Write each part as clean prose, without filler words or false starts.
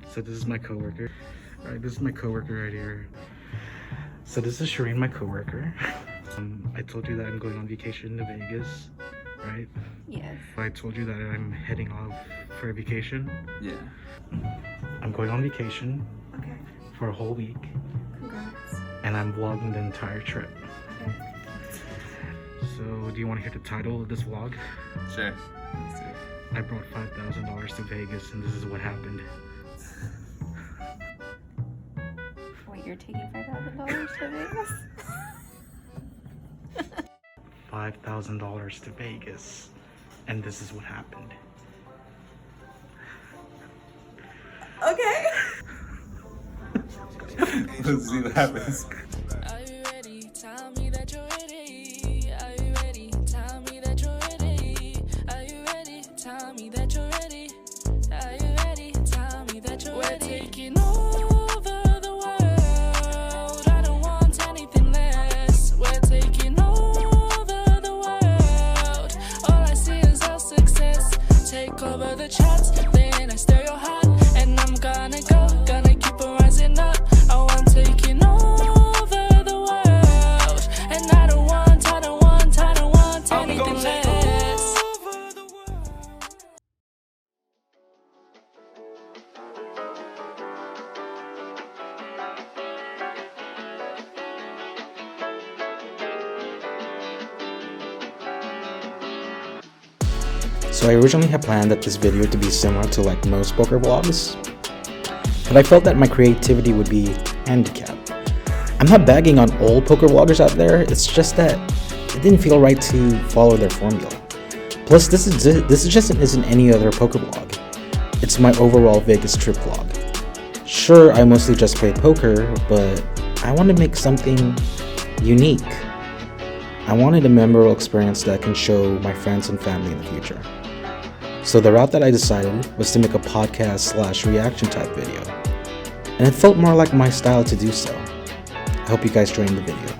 So this is my coworker. Alright, this is my coworker right here. So this is Shireen, my coworker. I told you that I'm going on vacation to Vegas, right? Yes. I told you that I'm heading off for a vacation. Yeah. I'm going on vacation. Okay. For a whole week. Congrats. And I'm vlogging the entire trip. Okay. So do you want to hear the title of this vlog? Sure. I brought $5,000 to Vegas and this is what happened. Wait, you're taking $5,000 to Vegas? $5,000 to Vegas and this is what happened. Okay. Let's see what happens. Are you ready? Tell me that you're ready. Are you ready? Tell me that you're ready. Are you ready? Tell me that you're ready. Are you ready? Tell me that you're ready. We're taking over the world. I don't want anything less. We're taking over the world. All I see is our success. Take over the charts, then I stir your heart, and I'm gonna keep on rising up. I'm taking over the world, and I don't want anything less. So I originally had planned that this video to be similar to like most poker vlogs, but I felt that my creativity would be handicapped. I'm not bagging on all poker vloggers out there, it's just that it didn't feel right to follow their formula. Plus, this isn't any other poker vlog. It's my overall Vegas trip vlog. Sure, I mostly just play poker, but I want to make something unique. I wanted a memorable experience that I can show my friends and family in the future. So the route that I decided was to make a podcast/reaction type video. And it felt more like my style to do so. I hope you guys joined the video.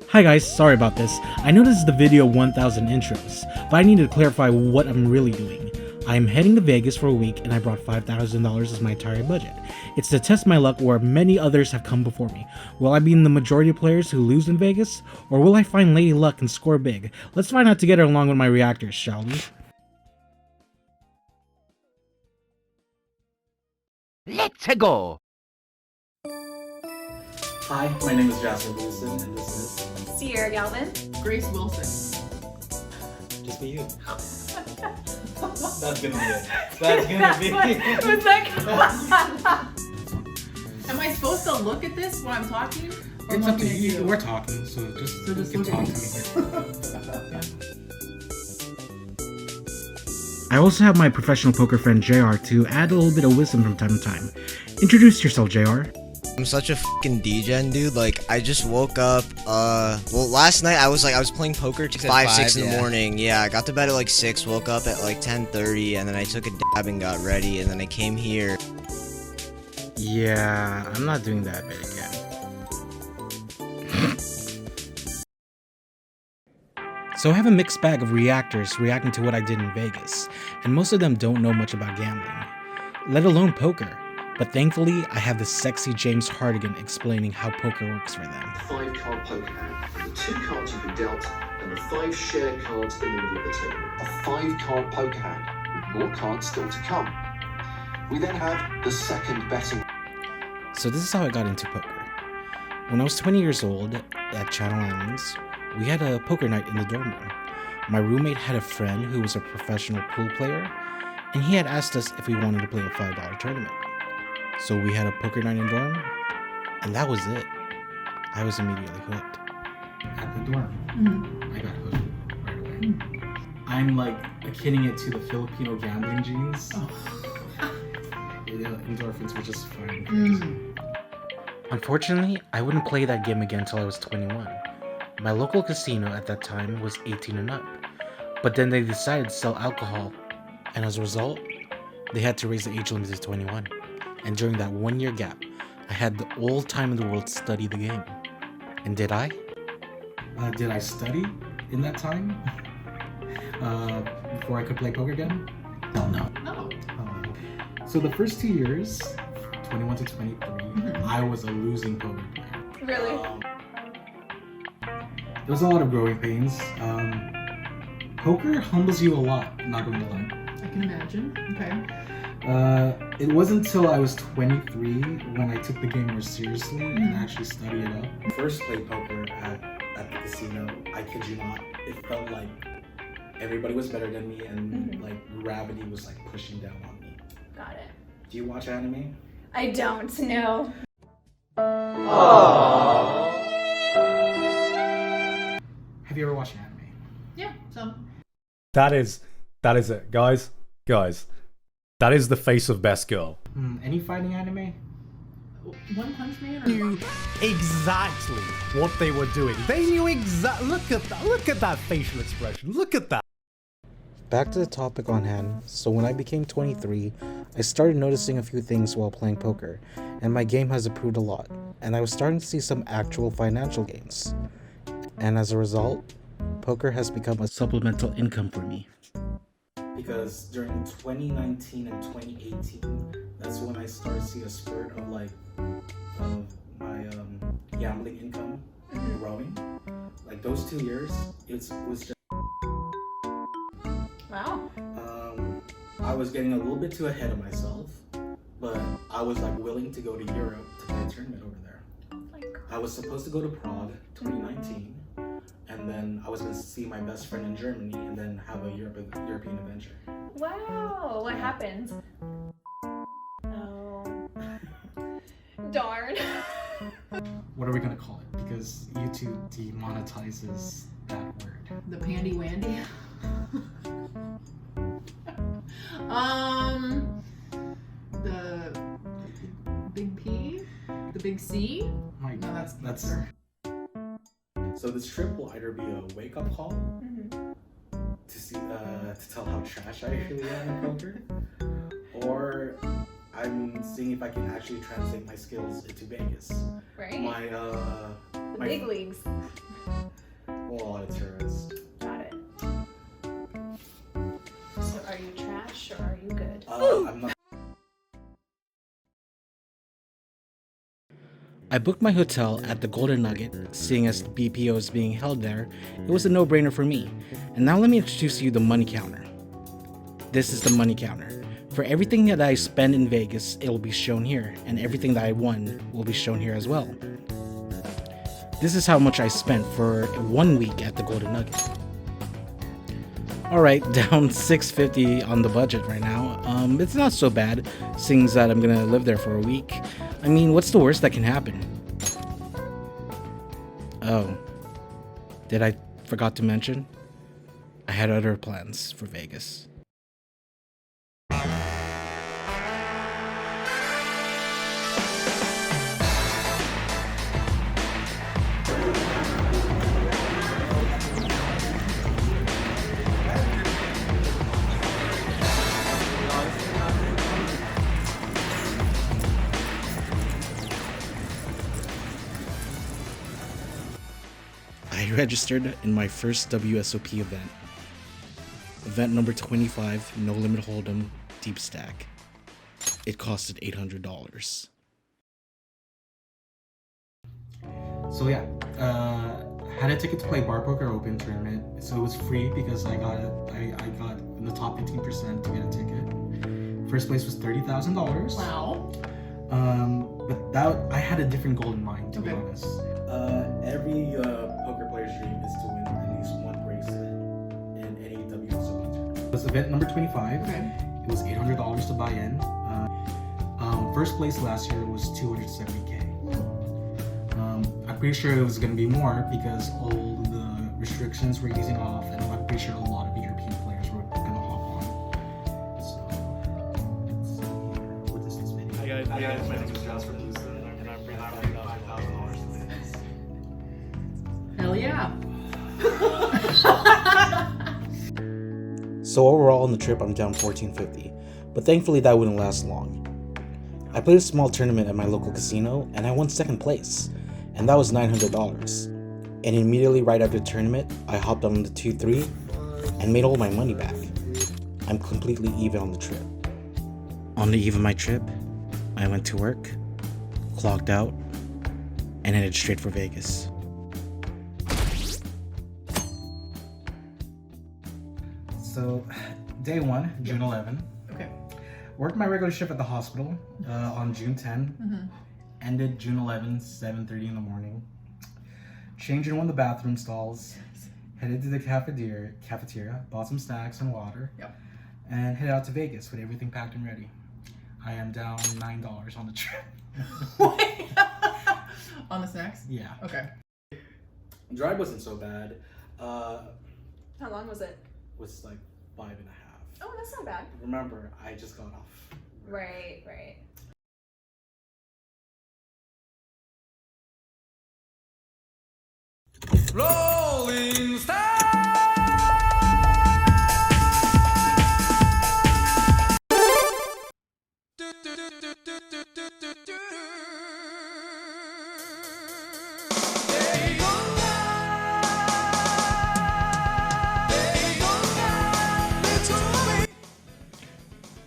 Hi guys, sorry about this. I know this is the video 1000 intros, but I need to clarify what I'm really doing. I'm heading to Vegas for a week and I brought $5,000 as my entire budget. It's to test my luck where many others have come before me. Will I be in the majority of players who lose in Vegas? Or will I find Lady Luck and score big? Let's find out together along with my reactors, shall we? Let's go! Hi, my name is Jazfer Bolusan, and this is Sierra Galvin. Grace Wilson. just be you. That's gonna be it. That's gonna be it. Was that? Am I supposed to look at this when I'm talking? Or It's up to looking at you. We're talking, so just you can look talk at to me. me here. I also have my professional poker friend JR to add a little bit of wisdom from time to time. Introduce yourself, JR. I'm such a fucking degen, dude. Like, I just woke up, well, last night I was playing poker till 6 in the morning. Yeah, I got to bed at like 6, woke up at like 10:30, and then I took a dab and got ready, and then I came here. Yeah, I'm not doing that bit again. So I have a mixed bag of reactors reacting to what I did in Vegas, and most of them don't know much about gambling, let alone poker. But thankfully, I have the sexy James Hardigan explaining how poker works for them. 5-card poker hand, the 2 cards you've been dealt, and the 5 shared cards in the middle of the table. A 5-card poker hand, with more cards still to come. We then have the second betting. So this is how I got into poker. When I was 20 years old at Channel Islands, we had a poker night in the dorm room. My roommate had a friend who was a professional pool player, and he had asked us if we wanted to play a $5 tournament. So we had a poker night in dorm, and that was it. I was immediately hooked. At the dorm, I got hooked right away. I'm like akinning it to the Filipino gambling genes. Endorphins were just fine. Unfortunately, I wouldn't play that game again until I was 21. My local casino at that time was 18 and up, but then they decided to sell alcohol, and as a result, they had to raise the age limit to 21. And during that 1-year gap, I had the all time in the world to study the game. And did I? Did I study? in that time. Before I could play poker again? Hell no. No. So the first 2 years, 21 to 23, I was a losing poker player. Really? There was a lot of growing pains. Poker humbles you a lot, not going to lie. I can imagine. Okay. It wasn't until I was 23 when I took the game more seriously and actually studied it up. First played poker at the casino, I kid you not, it felt like everybody was better than me and like gravity was like pushing down on me. Got it. Do you watch anime? I don't know. Have you ever watched an anime? Yeah, some. That is it, guys. That is the face of Best Girl. Any fighting anime? One Punch Man or Knew exactly what they were doing. They knew exactly. Look at that facial expression. Look at that. Back to the topic on hand. So when I became 23, I started noticing a few things while playing poker, and my game has improved a lot, and I was starting to see some actual financial gains. And as a result, poker has become a supplemental income for me. Because during 2019 and 2018, that's when I started to see a spurt of my gambling income growing. Like those 2 years, it was just Wow. I was getting a little bit too ahead of myself, but I was like willing to go to Europe to play a tournament over there. Oh my God. I was supposed to go to Prague 2019, and then I was going to see my best friend in Germany and then have a European adventure. Wow. What happened? Oh. Darn. What are we going to call it? Because YouTube demonetizes that word. the Pandy Wandy? The Big P? The Big C? My No, that's her. So this trip will either be a wake-up call to see to tell how trash I really am in poker, or I'm seeing if I can actually translate my skills into Vegas. Right. The big leagues. Well, it's yours. Got it. So are you trash or are you good? I'm not. I booked my hotel at the Golden Nugget, seeing as the BPO is being held there, it was a no-brainer for me. And now let me introduce you the money counter. This is the money counter. For everything that I spend in Vegas, it will be shown here, and everything that I won will be shown here as well. This is how much I spent for 1 week at the Golden Nugget. Alright, down $650 on the budget right now. It's not so bad, seeing that I'm gonna live there for a week. I mean, what's the worst that can happen? Oh, did I forgot to mention? I had other plans for Vegas. I registered in my first WSOP event. Event number 25, No Limit Hold'em, Deep Stack. It costed $800. So yeah, had a ticket to play Bar Poker Open tournament, so it was free because I got in the top 15% to get a ticket. First place was $30,000. Wow. But that I had a different goal in mind, to be Okay. honest. Every poker player's dream is to win at least one bracelet in any WSOP tournament. It was event number 25. Okay. It was $800 to buy in. First place last year was $270K. I'm pretty sure it was going to be more because all the restrictions were easing off, and I'm pretty sure a lot of European players were going to hop on. So, let's see here. What is this video? Hi guys, my name is Jazfer Bolusan, and I'm bringing $5,000 today. Hell yeah. So overall on the trip I'm down $1,450, but thankfully that wouldn't last long. I played a small tournament at my local casino and I won second place, and that was $900. And immediately right after the tournament, I hopped on the 2-3 and made all my money back. I'm completely even on the trip. On the eve of my trip, I went to work, clocked out, and headed straight for Vegas. So, day 1, June 11. Okay. Worked my regular shift at the hospital on June 10. Ended June 11, 7:30 in the morning. Changed in one of the bathroom stalls. Headed to the cafeteria, bought some snacks and water. Yep. And headed out to Vegas with everything packed and ready. I am down $9 on the trip. On the snacks? Yeah. Okay. Drive wasn't so bad. How long was it? Was like 5.5. Oh, that's not bad. Remember, I just got off. Right, right. Rolling Stone.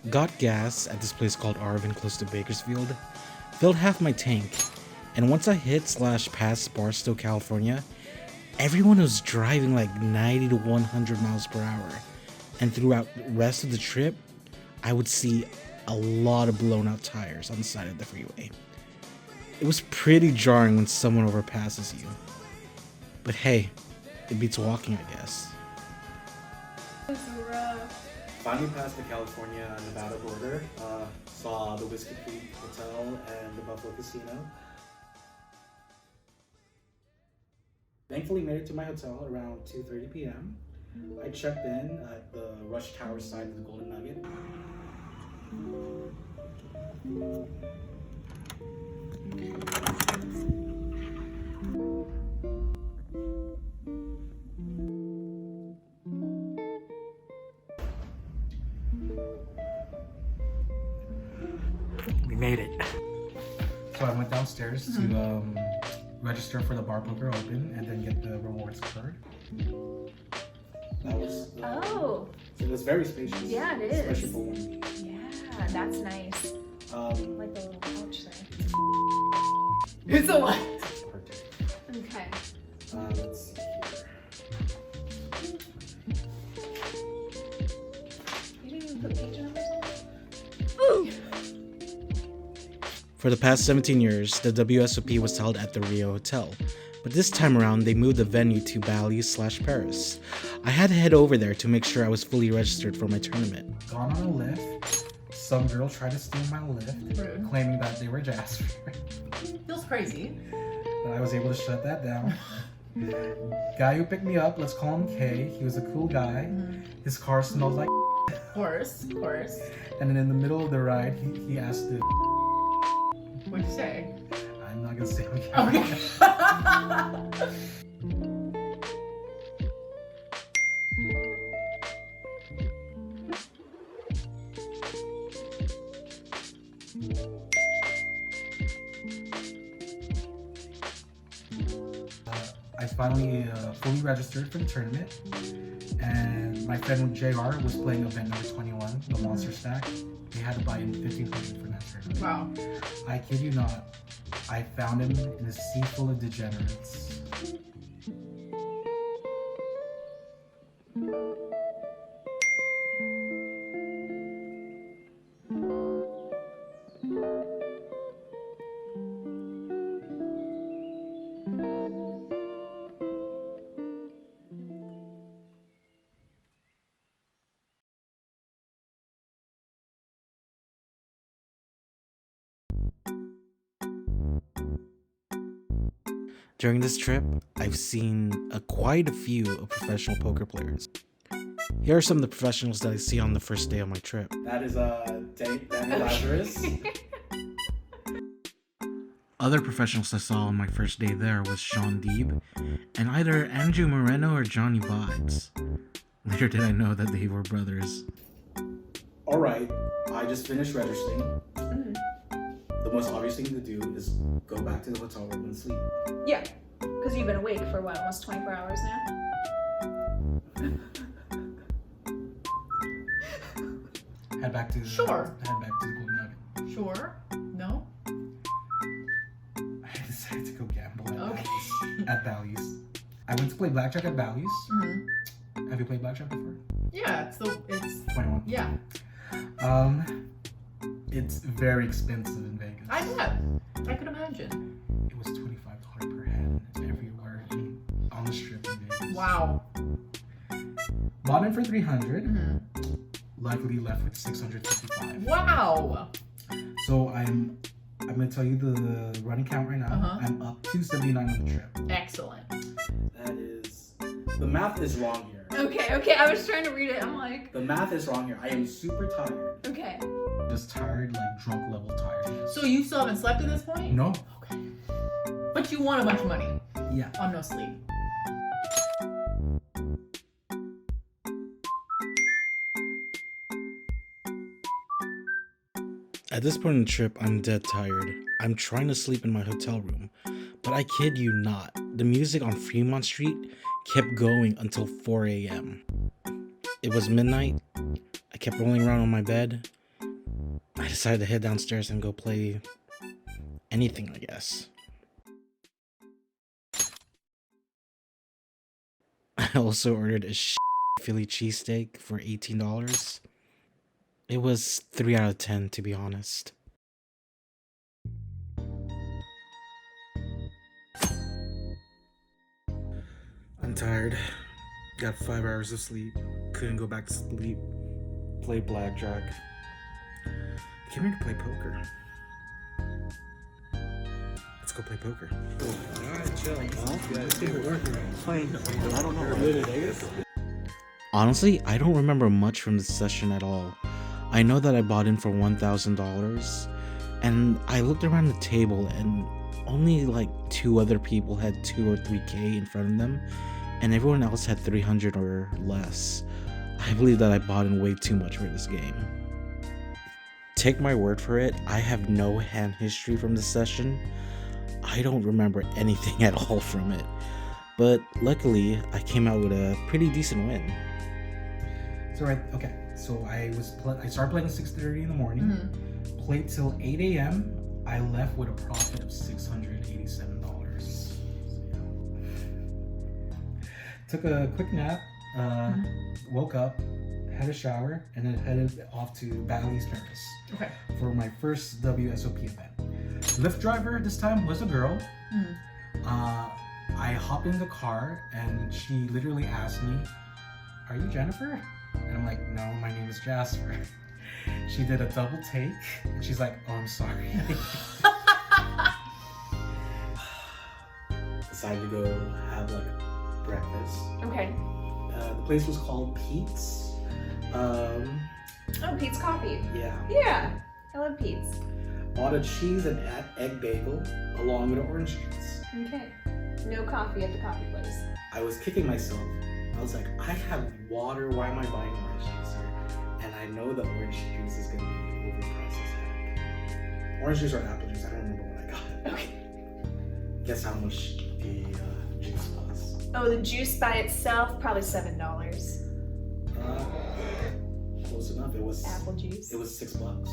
Got gas at this place called Arvin close to Bakersfield. Filled half my tank. And once I hit / past Barstow, California, everyone was driving like 90 to 100 miles per hour. And throughout the rest of the trip, I would see a lot of blown out tires on the side of the freeway. It was pretty jarring when someone overpasses you. But hey, it beats walking, I guess. Finally passed the California-Nevada border. Saw the Whiskey Creek Hotel and the Buffalo Casino. Thankfully made it to my hotel around 2:30 p.m. I checked in at the Rush Tower side of the Golden Nugget. We made it. So I went downstairs to register for the bar poker open and then get the rewards card. That was Oh. So it was very spacious. Yeah, it is. Especially for one. Yeah, that's nice. Like the little couch thing. It's a what? Okay. Let's see here. You didn't even put page numbers on? Ooh. For the past 17 years, the WSOP was held at the Rio Hotel, but this time around they moved the venue to Bali / Paris. I had to head over there to make sure I was fully registered for my tournament. Gone on a lift. Some girl tried to steal my lift, claiming that they were Jazfer. Feels crazy. But I was able to shut that down. Guy who picked me up, let's call him K. He was a cool guy. His car smelled like Of course, of course. And then in the middle of the ride, he asked the What'd you say? I'm not gonna say okay. I finally fully registered for the tournament, and my friend JR was playing event number 21, the Monster Stack. They had to buy in $1,500 for that tournament. Wow. I kid you not, I found him in a sea full of degenerates. During this trip, I've seen quite a few of professional poker players. Here are some of the professionals that I see on the first day of my trip. That is Daniel Lazarus. Other professionals I saw on my first day there was Sean Deeb and either Andrew Moreno or Johnny Vibes. Later did I know that they were brothers. Alright, I just finished registering. The most obvious thing to do is go back to the hotel room and sleep. Yeah. Because you've been awake for what, almost 24 hours now? Head back to the Sure. Head back to the Golden Nugget. Sure. No? I decided to go gamble at Okay. Bally's. At Bally's. I went to play blackjack at Bally's. Mm-hmm. Have you played blackjack before? Yeah, it's 21. yeah. It's very expensive in Vegas. I bet. I could imagine. It was $25 per head. It's everywhere on the strip in Vegas. Wow. Bought in for $300. Mm-hmm. Luckily left with $655. Wow. So I'm gonna tell you the running count right now. Uh-huh. I'm up 279 on the trip. Excellent. That is, the math is wrong here. Okay, I was trying to read it. I'm like, The math is wrong here. I am super tired. okay. Just tired, like drunk level tired. So you still haven't slept at this point? No. Okay. But you won a bunch of money Yeah. on no sleep. At this point in the trip, I'm dead tired. I'm trying to sleep in my hotel room, but I kid you not, the music on Fremont Street kept going until 4 a.m. It was midnight. I kept rolling around on my bed. I decided to head downstairs and go play anything, I guess. I also ordered a Philly cheesesteak for $18. It was 3 out of 10, to be honest. I'm tired. Got 5 hours of sleep. Couldn't go back to sleep. Play blackjack. I came here to play poker. Let's go play poker. Honestly, I don't remember much from this session at all. I know that I bought in for $1,000, and I looked around the table and only like 2 other people had 2 or 3K in front of them, and everyone else had 300 or less. I believe that I bought in way too much for this game. Take my word for it, I have no hand history from this session. I don't remember anything at all from it, but luckily I came out with a pretty decent win. So I started playing at 6:30 in the morning, played till 8 a.m. I left with a profit of $687. So, yeah. Took a quick nap, woke up, had a shower, and then headed off to Bally's, Paris for my first WSOP event. Lyft driver this time was a girl. I hopped in the car and she literally asked me, "Are you Jennifer?" And I'm like, "No, my name is Jazfer." She did a double take and she's like, "Oh, I'm sorry." Decided to go have like breakfast. Okay. The place was called Pete's. Oh, Pete's Coffee. Yeah. Yeah, I love Pete's. Bought a cheese and egg bagel along with orange juice. Okay. No coffee at the coffee place. I was kicking myself. I was like, I have water, why am I buying orange juice here? And I know the orange juice is gonna be overpriced as heck. Orange juice or apple juice, I don't remember what I got. Okay. Guess how much the juice was? Oh, the juice by itself, probably $7. Close enough. It was apple juice. It was $6. $6.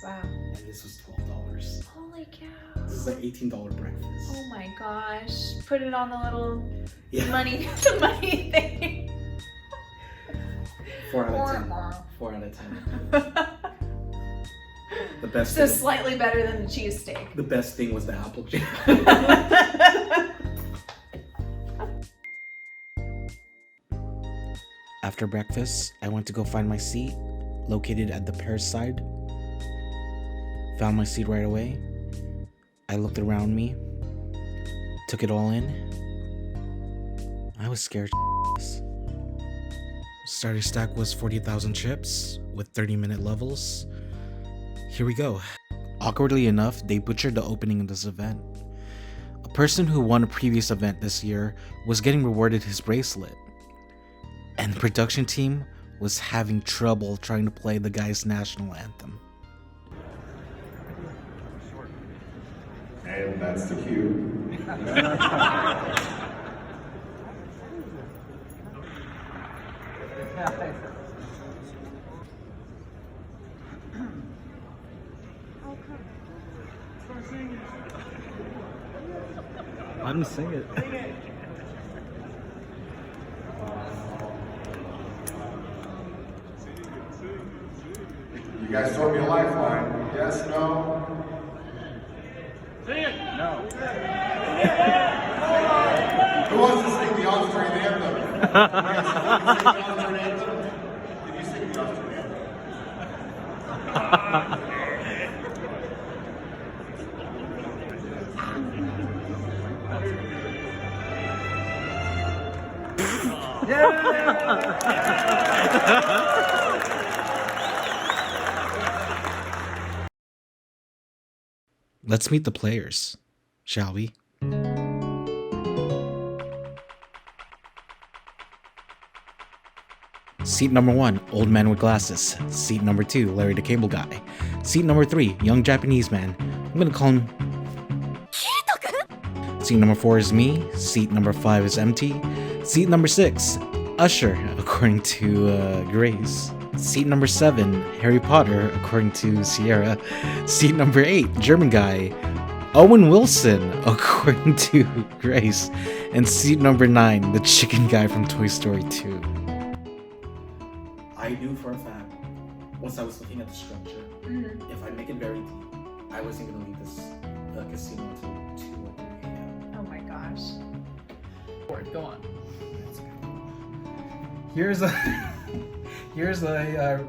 Wow. And this was $12. Holy cow. This is like $18 breakfast. Oh my gosh. Put it on the little money thing. 4 out of 10. 4 out of 10. The best So thing, slightly better than the cheesesteak. the best thing was the apple juice. After breakfast, I went to go find my seat, located at the Paris side. Found my seat right away. I looked around me, took it all in. I was scared. Starting stack was 40,000 chips with 30-minute levels. Here we go. Awkwardly enough, they butchered the opening of this event. A person who won a previous event this year was getting rewarded his bracelet. And the production team was having trouble trying to play the guy's national anthem. And that's the cue. Let him sing it. You guys throw me a lifeline. Yes, no? Sing it! No. Who wants to sing the Austrian anthem? You guys sing the Austrian anthem? Did you sing the Austrian anthem? Let's meet the players, shall we? Seat number 1, old man with glasses. Seat number 2, Larry the Cable Guy. Seat number 3, young Japanese man. I'm gonna call him... Seat number 4 is me. Seat number 5 is empty. Seat number 6, Usher, according to Grace. Seat number 7, Harry Potter, according to Sierra. Seat number 8, German guy, Owen Wilson, according to Grace. And seat number 9, the chicken guy from Toy Story 2. I knew for a fact, once I was looking at the structure, if I make it very deep, I wasn't going to leave this casino until 2 or 3 a.m. Oh my gosh. Go on. Here's a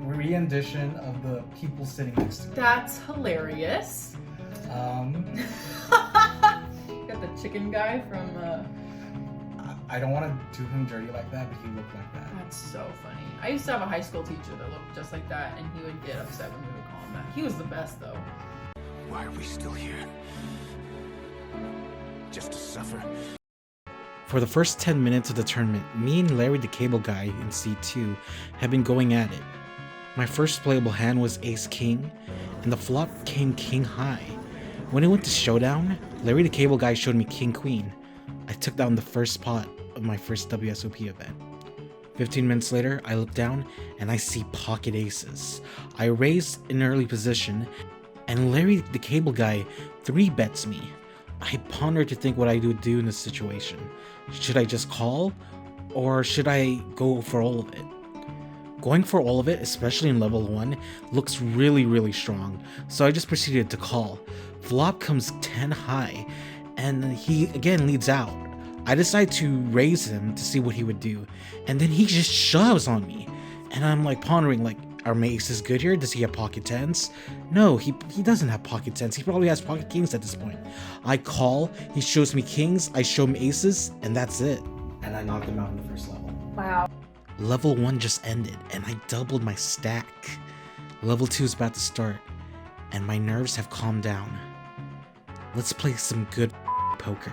rendition of the people sitting next to me. That's hilarious. Got the chicken guy from. I don't want to do him dirty like that, but he looked like that. That's so funny. I used to have a high school teacher that looked just like that, and he would get upset when we would call him that. He was the best, though. Why are we still here? Just to suffer? For the first 10 minutes of the tournament, me and Larry the Cable Guy in Seat 2 have been going at it. My first playable hand was Ace King, and the flop came King High. When it went to Showdown, Larry the Cable Guy showed me King Queen. I took down the first pot of my first WSOP event. 15 minutes later, I look down and I see pocket aces. I raise in early position, and Larry the Cable Guy 3-bets me. I ponder to think what I would do in this situation. Should I just call, or should I go for all of it? Going for all of it, especially in level 1, looks really strong, so I just proceeded to call. Flop comes 10 high, and he again leads out. I decide to raise him to see what he would do, and then he just shoves on me. And I'm like pondering, like, are my aces good here? Does he have pocket 10s? No, he doesn't have pocket 10s. He probably has pocket kings at this point. I call, he shows me kings, I show him aces, and that's it. And I knocked him out in the first level. Wow. Level 1 just ended, and I doubled my stack. Level 2 is about to start, and my nerves have calmed down. Let's play some good poker.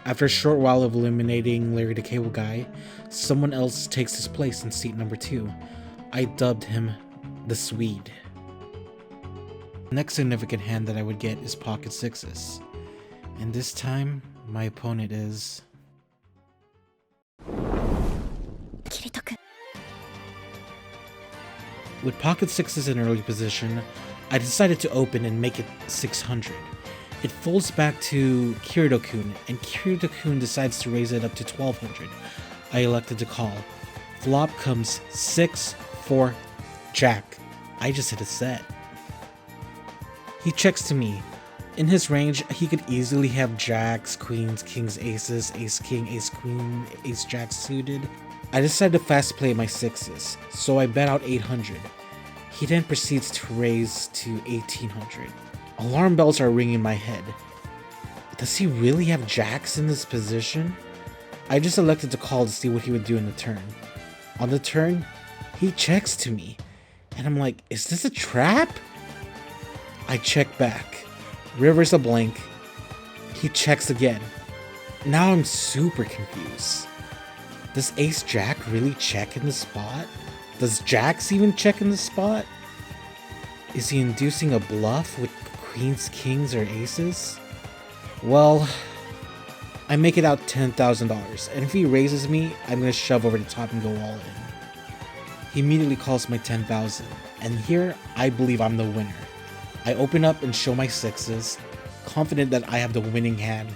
After a short while of eliminating Larry the Cable Guy, someone else takes his place in seat number 2. I dubbed him the Swede. The next significant hand that I would get is pocket 6s. And this time, my opponent is... With pocket 6s in early position, I decided to open and make it 600. It folds back to Kirito-kun, and Kirito-kun decides to raise it up to 1200. I elected to call. Flop comes 6, 4, Jack. I just hit a set. He checks to me. In his range, he could easily have jacks, queens, kings, aces, ace king, ace queen, ace jack suited. I decided to fast play my 6s, so I bet out 800. He then proceeds to raise to 1800. Alarm bells are ringing in my head. Does he really have jacks in this position? I just elected to call to see what he would do in the turn. On the turn, he checks to me, and I'm like, is this a trap? I check back. River's a blank. He checks again. Now I'm super confused. Does ace jack really check in the spot? Does jacks even check in the spot? Is he inducing a bluff with queens, kings, or aces? Well, I make it out $10,000, and if he raises me, I'm gonna shove over the top and go all in. He immediately calls my 10,000, and here I believe I'm the winner. I open up and show my sixes, confident that I have the winning hand.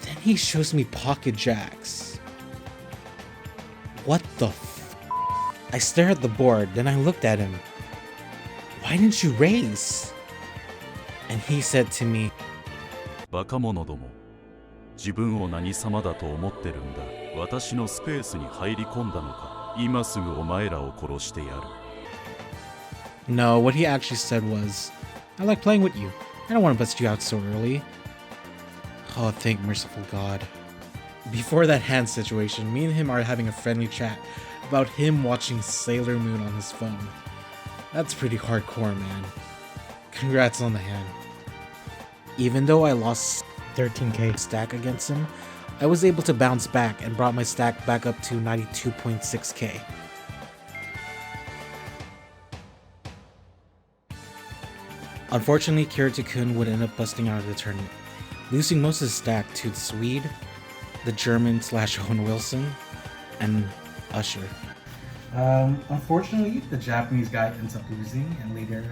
Then he shows me pocket jacks. What the f? I stare at the board, then I looked at him. Why didn't you raise? And he said to me, バカ者ども、自分を何様だと思ってるんだ。私のスペースに入り込んだのか。今すぐお前らを殺してやる。No, what he actually said was, I like playing with you. I don't want to bust you out so early. Oh, thank merciful God. Before that hand situation, me and him are having a friendly chat about him watching Sailor Moon on his phone. That's pretty hardcore, man. Congrats on the hand. Even though I lost 13k stack against him, I was able to bounce back and brought my stack back up to 92.6k. Unfortunately, Kirito-kun would end up busting out of the tournament, losing most of his stack to the Swede, the German / Owen Wilson, and Usher. Unfortunately, the Japanese guy ends up losing, and later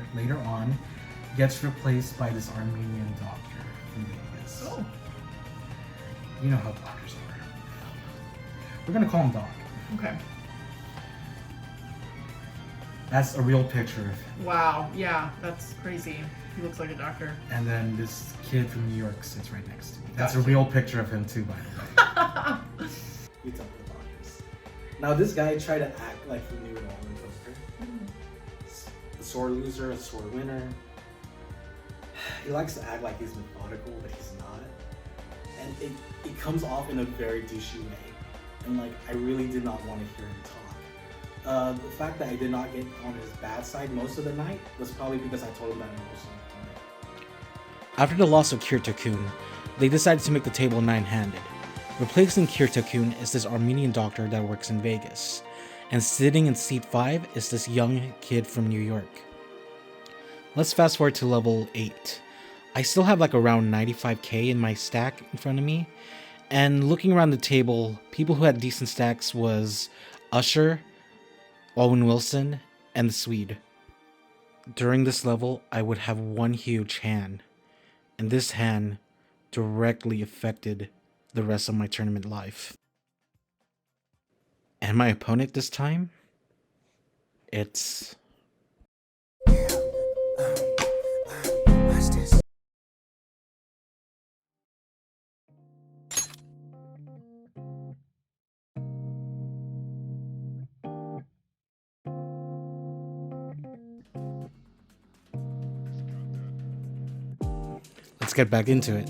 on, gets replaced by this Armenian doctor from Vegas. Oh. You know how doctors are. We're gonna call him Doc. Okay. That's a real picture of him. Wow. Yeah, that's crazy. He looks like a doctor. And then this kid from New York sits right next to me. That's Gotcha. a real picture of him too, by the way. We talk to the doctors. Now this guy tried to act like he knew it all in poker. A sore loser, a sore winner. He likes to act like he's methodical, but he's not. And it comes off in a very douchey way. And like, I really did not want to hear him talk. The fact that I did not get on his bad side most of the night was probably because I told him that I was on the night. After the loss of Kirito-kun, they decided to make the table 9-handed. Replacing Kirito-kun is this Armenian doctor that works in Vegas. And sitting in seat 5 is this young kid from New York. Let's fast forward to level 8. I still have like around 95k in my stack in front of me. And looking around the table, people who had decent stacks was Usher, Owen Wilson, and the Swede. During this level, I would have one huge hand. And this hand directly affected the rest of my tournament life. And my opponent this time? It's... Let's get back into it.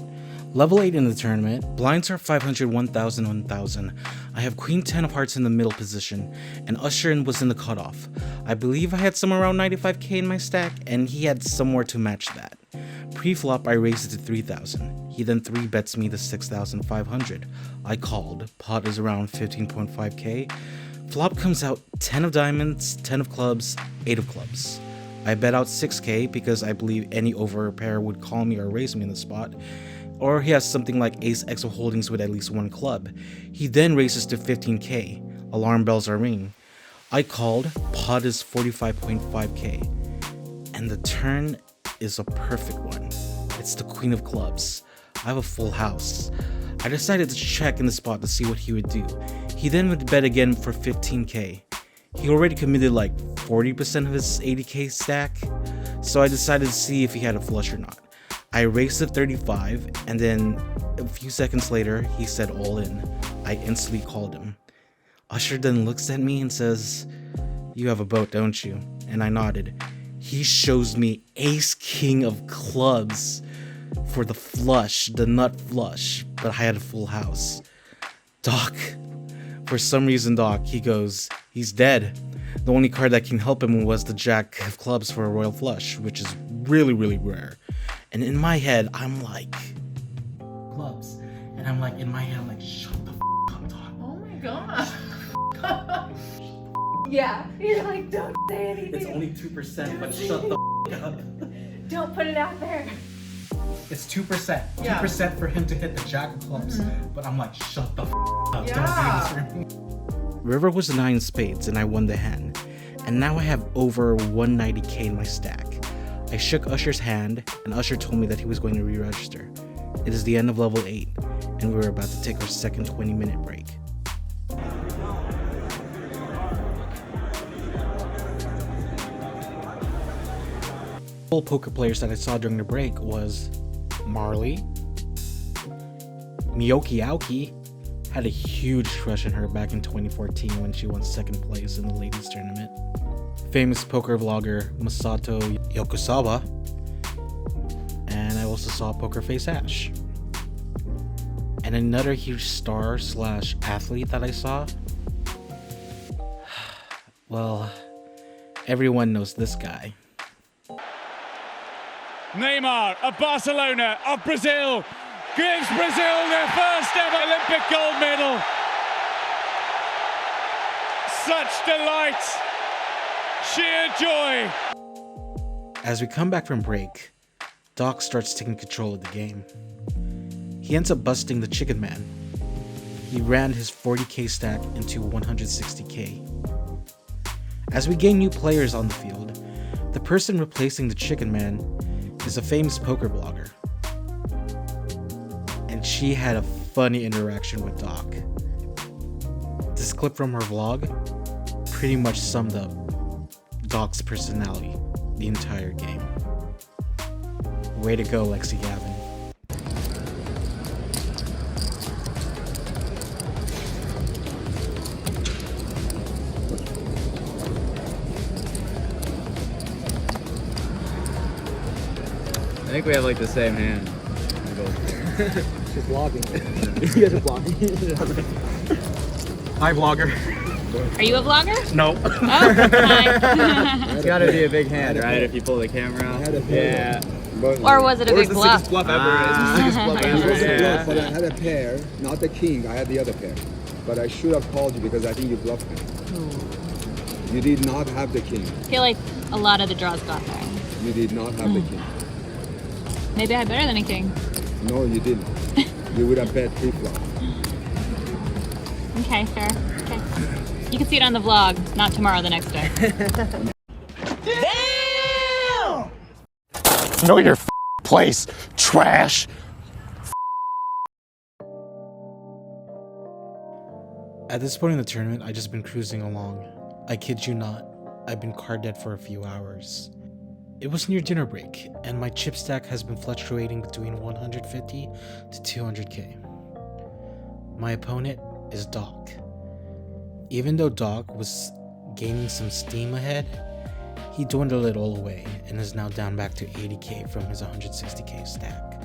Level 8 in the tournament, blinds are 500, 1000, 1000. I have Queen 10 of Hearts in the middle position, and Usher was in the cutoff. I believe I had somewhere around 95k in my stack, and he had somewhere to match that. Pre-flop, I raised it to 3000. He then 3-bets me to 6500. I called, pot is around 15.5k. Flop comes out 10 of diamonds, 10 of clubs, 8 of clubs. I bet out 6k because I believe any over pair would call me or raise me in the spot. Or he has something like Ace X of holdings with at least one club. He then raises to 15k. Alarm bells are ringing. I called, pot is 45.5k. And the turn is a perfect one. It's the Queen of Clubs. I have a full house. I decided to check in the spot to see what he would do. He then would bet again for 15k. He already committed like 40% of his 80k stack, so I decided to see if he had a flush or not. I raised to 35, and then a few seconds later, he said all in. I instantly called him. Usher then looks at me and says, "You have a boat, don't you?" And I nodded. He shows me Ace King of Clubs for the flush, the nut flush, but I had a full house. Doc. For some reason, Doc, he goes, he's dead. The only card that can help him was the Jack of Clubs for a royal flush, which is really, really rare. And in my head, I'm like, clubs. And I'm like, in my head, I'm like, shut the up, Doc. Oh my god. Yeah, you're like, don't say anything. It's only 2%, but shut the up. Don't put it out there. It's 2%. Yeah. 2% for him to hit the jack of clubs. But I'm like, shut the up. Yeah. Don't do this for me. River was 9 spades and I won the hand. And now I have over 190k in my stack. I shook Usher's hand and Usher told me that he was going to re-register. It is the end of level 8 and we were about to take our second 20-minute break. All poker players that I saw during the break was Marley, Miyoki Aoki had a huge crush on her back in 2014 when she won 2nd place in the ladies tournament. Famous poker vlogger Masato Yokosawa, and I also saw Poker Face Ash. And another huge star / athlete that I saw, well, everyone knows this guy. Neymar of Barcelona, of Brazil, gives Brazil their first ever Olympic gold medal. Such delight, sheer joy. As we come back from break, Doc starts taking control of the game. He ends up busting the Chicken Man. He ran his 40k stack into 160k. As we gain new players on the field, the person replacing the Chicken Man is a famous poker blogger. And she had a funny interaction with Doc. This clip from her vlog pretty much summed up Doc's personality the entire game. Way to go, Lexi Gavin. I think we have like the same hand. She's vlogging. You guys are vlogging. Hi, vlogger. Are you a vlogger? No. Oh, hi. It's gotta be a big hand, right? If you pull the camera out. Yeah. Or was it a big bluff? It's the sickest bluff ever. It's the sickest bluff It was ever. a bluff, but I had a pair, not the king. I had the other pair. But I should have called you because I think you bluffed me. You did not have the king. I feel like a lot of the draws got there. You did not have the king. Maybe I had better than a king. No, you didn't. You would have bet pre-flop. Okay, fair. Okay. You can see it on the vlog, not tomorrow, the next day. Damn! Know your place, trash. At this point in the tournament, I've just been cruising along. I kid you not, I've been card dead for a few hours. It was near dinner break, and my chip stack has been fluctuating between 150 to 200k. My opponent is Doc. Even though Doc was gaining some steam ahead, he dwindled it all away and is now down back to 80k from his 160k stack.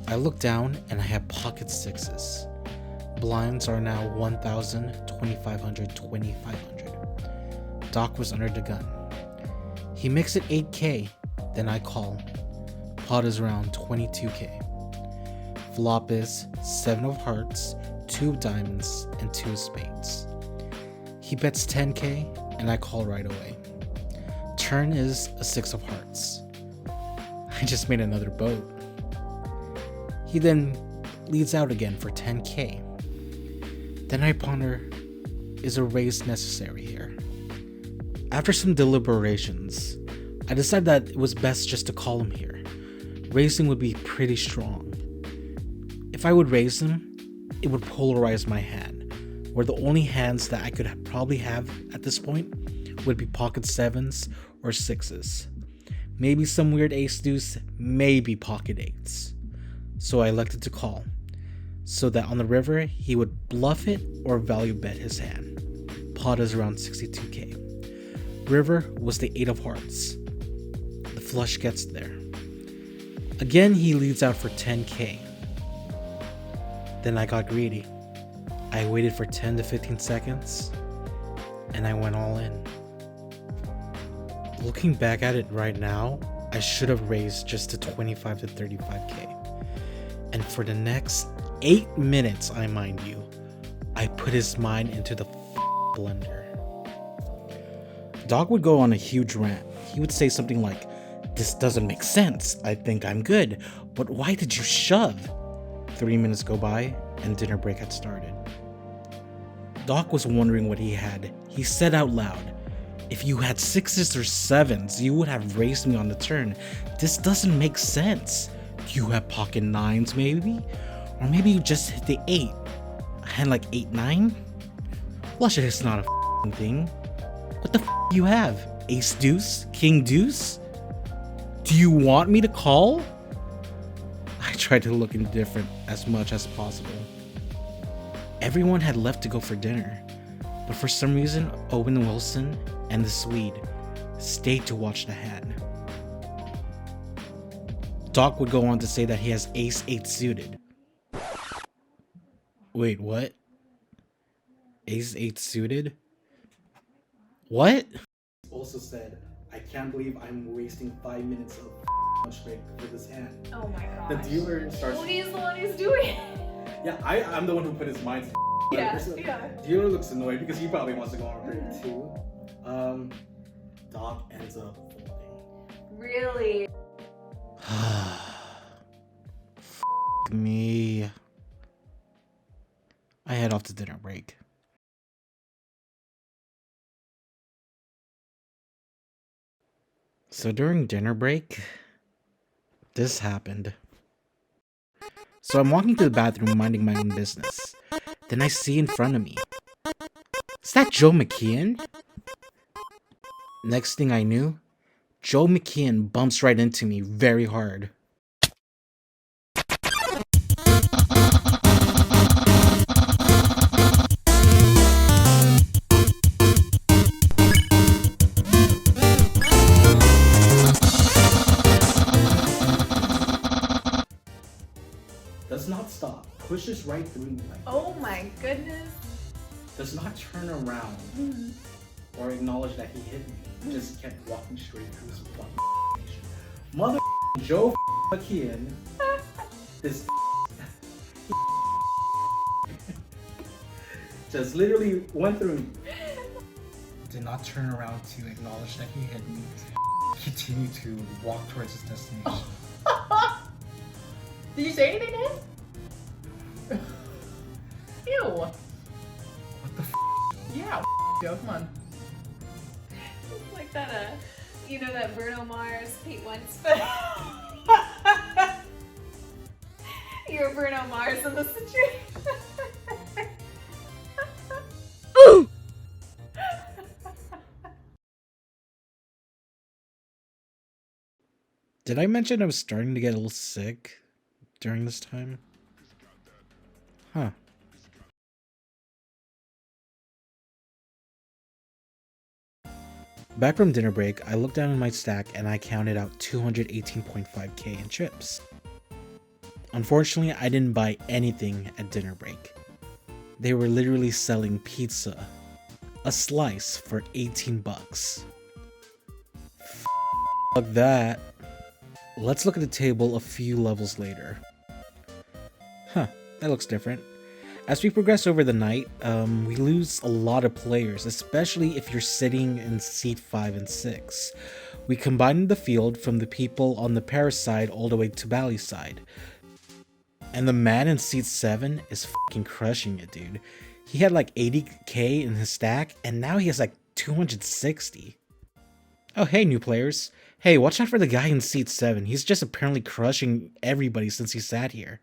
I look down and I have pocket sixes. Blinds are now 1,000, 2,500, 2,500. Doc was under the gun. He makes it 8k, then I call. Pot is around 22k. Flop is 7 of hearts, 2 of diamonds, and 2 of spades. He bets 10k, and I call right away. Turn is a 6 of hearts. I just made another boat. He then leads out again for 10k. Then I ponder, is a raise necessary here? After some deliberations, I decided that it was best just to call him here. Raising would be pretty strong. If I would raise him, it would polarize my hand, where the only hands that I could probably have at this point would be pocket 7s or 6s. Maybe some weird ace deuce, maybe pocket 8s. So I elected to call, so that on the river he would bluff it or value bet his hand. Pot is around 62k. River was the 8 of hearts. The flush gets there. Again, he leads out for 10k. Then I got greedy. I waited for 10 to 15 seconds, and I went all in. Looking back at it right now, I should have raised just to 25 to 35k. And for the next 8 minutes, I mind you, I put his mind into the blender. Doc would go on a huge rant. he would say something like, "This doesn't make sense. I think I'm good. But why did you shove?" 3 minutes go by, and dinner break had started. Doc was wondering what he had. He said out loud, "If you had 6s or 7s, you would have raced me on the turn. This doesn't make sense. Do you have pocket 9s maybe? Or maybe you just hit the 8. A hand like 8-9? Flush it is not a f***ing thing. What the f*** do you have? Ace deuce? King deuce? Do you want me to call?" I tried to look indifferent as much as possible. Everyone had left to go for dinner, but for some reason, Owen Wilson and the Swede stayed to watch the hand. Doc would go on to say that he has ace 8 suited. Wait, what? Ace 8 suited? What? Also said, "I can't believe I'm wasting 5 minutes of lunch break for this hand." Oh my god. The dealer starts. Well, he's the one who's doing it. Yeah, I'm the one who put his mind to Yeah, the yeah. dealer looks annoyed because he probably wants to go on break too. Doc ends up folding. Really? F me. I head off to dinner break. So during dinner break, this happened. So I'm walking to the bathroom minding my own business. Then I see in front of me, is that Joe McKeon? Next thing I knew, Joe McKeon bumps right into me very hard. Does not stop, pushes right through me like Oh my goodness. does not turn around or acknowledge that he hit me. Just kept walking straight through his fucking nation. Mother Joe McKeon. This just literally went through me. Did not turn around to acknowledge that he hit me. Continued to walk towards his destination. Did you say anything to him? Ew. What the f? Yeah, Joe, come on. It's like that, you know that Bruno Mars Pete Wentz. You're Bruno Mars in the situation. Did I mention I was starting to get a little sick during this time? Huh. Back from dinner break, I looked down in my stack and I counted out 218.5k in chips. Unfortunately, I didn't buy anything at dinner break. They were literally selling pizza, a slice for 18 bucks. Fuck that. Let's look at the table a few levels later. Huh, that looks different. As we progress over the night, we lose a lot of players, especially if you're sitting in seat 5 and 6. We combined the field from the people on the Paris side all the way to Bali's side. And the man in seat 7 is fucking crushing it, dude. He had like 80k in his stack, and now he has like 260. Oh, hey, new players. Hey, watch out for the guy in seat 7. He's just apparently crushing everybody since he sat here.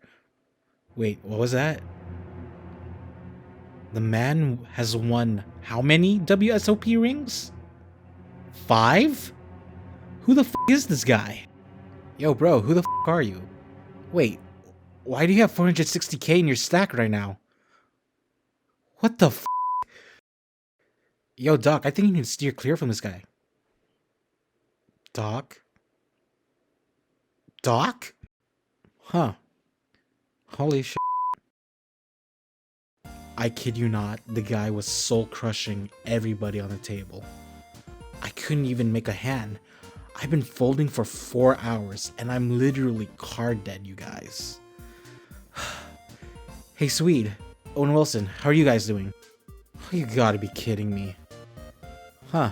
Wait, what was that? The man has won how many WSOP rings? 5? Who the f is this guy? Yo, bro, who the f are you? Wait, why do you have 460k in your stack right now? What the f? Yo, Doc, I think you need to steer clear from this guy. Doc? Doc? Huh. Holy shit. I kid you not, the guy was soul crushing everybody on the table. I couldn't even make a hand. I've been folding for 4 hours and I'm literally card dead, you guys. Hey Swede, Owen Wilson, how are you guys doing? Oh, you gotta be kidding me. Huh.